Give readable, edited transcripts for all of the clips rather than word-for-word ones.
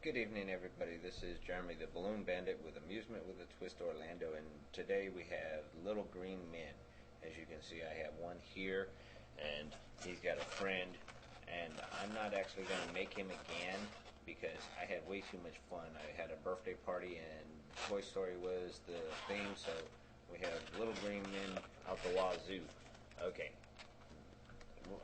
Good evening, everybody. This is Jeremy, the Balloon Bandit with Amusement with a Twist, Orlando, and today we have little green men. As you can see, I have one here, and he's got a friend, and I'm not actually going to make him again because I had way too much fun. I had a birthday party, and Toy Story was the theme, so we have little green men out the wazoo. Okay,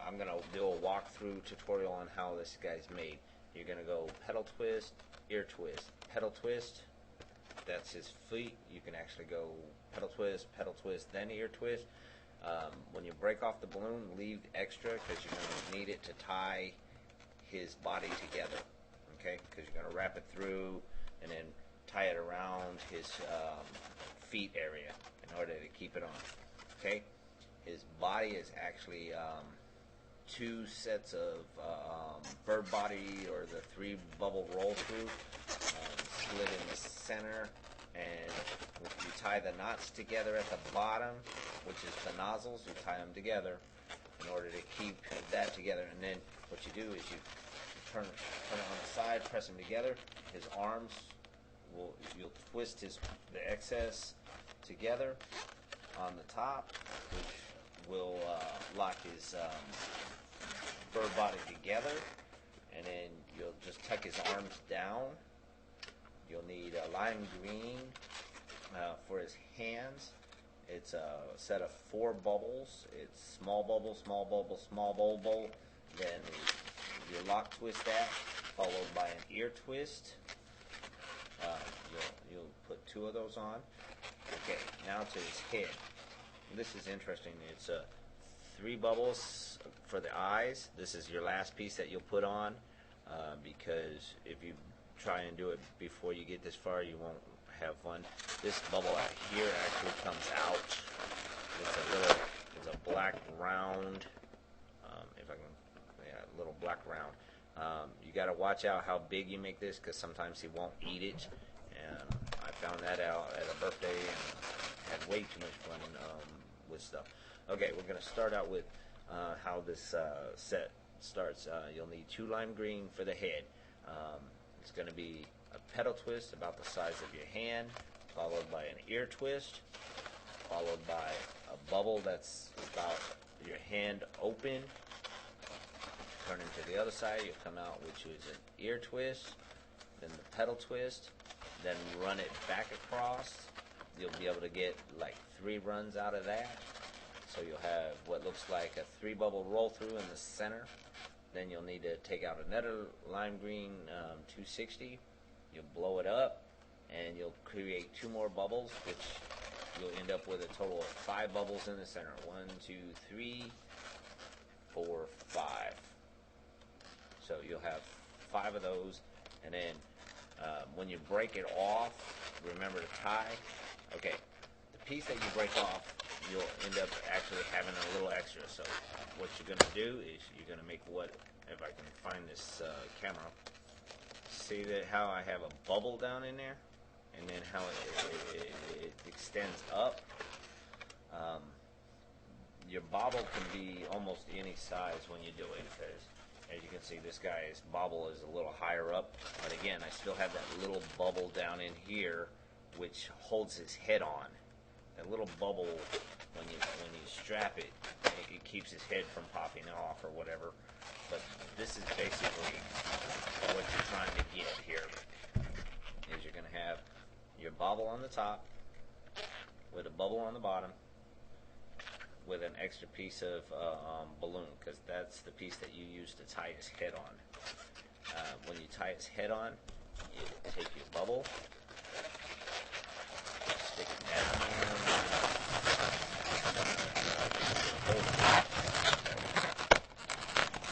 I'm going to do a walkthrough tutorial on how this guy's made. You're going to go pedal twist, ear twist, pedal twist. That's his feet. You can actually go pedal twist, then ear twist. When you break off the balloon, leave extra because you're going to need it to tie his body together. Okay? Because you're going to wrap it through and then tie it around his feet area in order to keep it on. Okay? His body is actually two sets of bird body or the three bubble roll through, split in the center, and you tie the knots together at the bottom, which is the nozzles. You tie them together in order to keep that together, and then what you do is you turn it on the side, press them together. His arms you'll twist the excess together on the top, which will lock his bird body together, and then you'll just tuck his arms down. You'll need a lime green for his hands. It's a set of 4 bubbles. It's small bubble, small bubble, small bubble. Then you lock twist that, followed by an ear twist. You'll put 2 of those on. Okay, now to his head. This is interesting. It's 3 bubbles for the eyes. This is your last piece that you'll put on because if you try and do it before you get this far, you won't have fun. This bubble out here actually comes out. It's a black round. Little black round. You got to watch out how big you make this because sometimes he won't eat it. And I found that out at a birthday and had way too much fun with stuff. Okay, we're going to start out with how this set starts. You'll need 2 lime green for the head. It's going to be a pedal twist about the size of your hand, followed by an ear twist, followed by a bubble that's about your hand open. Turn into the other side, you'll come out, which is an ear twist, then the pedal twist, then run it back across. You'll be able to get like 3 runs out of that. So you'll have what looks like a 3 bubble roll through in the center. Then you'll need to take out another lime green 260. You'll blow it up and you'll create 2 more bubbles, which you'll end up with a total of 5 bubbles in the center. 1, 2, 3, 4, 5. So you'll have 5 of those, and then when you break it off, remember to tie. Okay, the piece that you break off, you'll end up actually having a little extra. So what you're going to do is you're going to make what, if I can find this camera, see that how I have a bubble down in there, and then how it extends up. Your bobble can be almost any size when you do it, because as you can see, this guy's bobble is a little higher up, but again, I still have that little bubble down in here which holds his head on. That little bubble, when you strap it, it keeps his head from popping off or whatever. But this is basically what you're trying to get here. Is you're going to have your bobble on the top with a bubble on the bottom with an extra piece of balloon, because that's the piece that you use to tie his head on. When you tie his head on, you take your bubble, stick it down,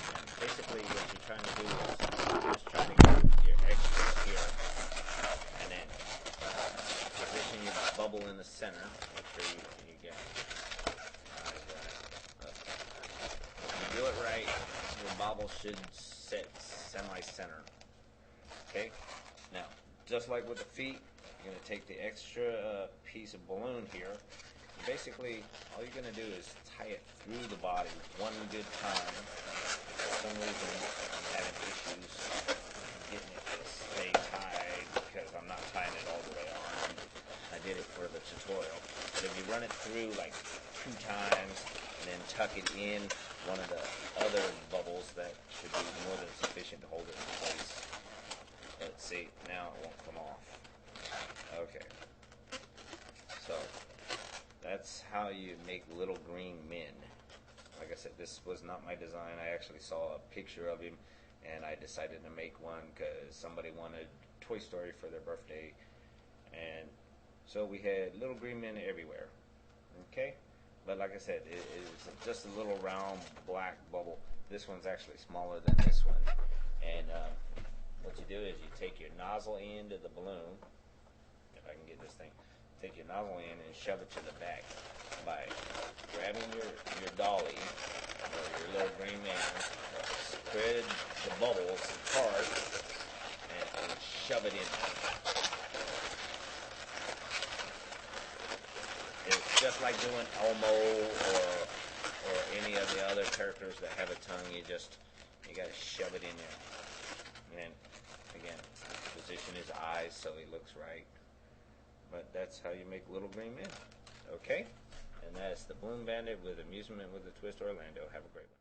and basically what you're trying to do is just trying to get your extra here, and then position your bubble in the center. Make sure you get do it right, your bobble should set semi-center. Okay? Now, just like with the feet, you're going to take the extra piece of balloon here. Basically, all you're going to do is tie it through the body one good time. For some reason, I'm having issues getting it to stay it through like 2 times, and then tuck it in one of the other bubbles that should be more than sufficient to hold it in place. Let's see, now it won't come off. Okay. So, that's how you make little green men. Like I said, this was not my design. I actually saw a picture of him, and I decided to make one because somebody wanted Toy Story for their birthday, and so we had little green men everywhere. Okay, but like I said, it's just a little round black bubble. This one's actually smaller than this one, and what you do is you take your nozzle end of the balloon. If I can get this thing, take your nozzle end and shove it to the back by grabbing your dolly or your little green man, spread the bubbles apart, and shove it in. It's just like doing Elmo or any of the other characters that have a tongue. You gotta shove it in there. And again, position his eyes so he looks right. But that's how you make little green men. Okay? And that's the Balloon Bandit with Amusement with a Twist, Orlando. Have a great one.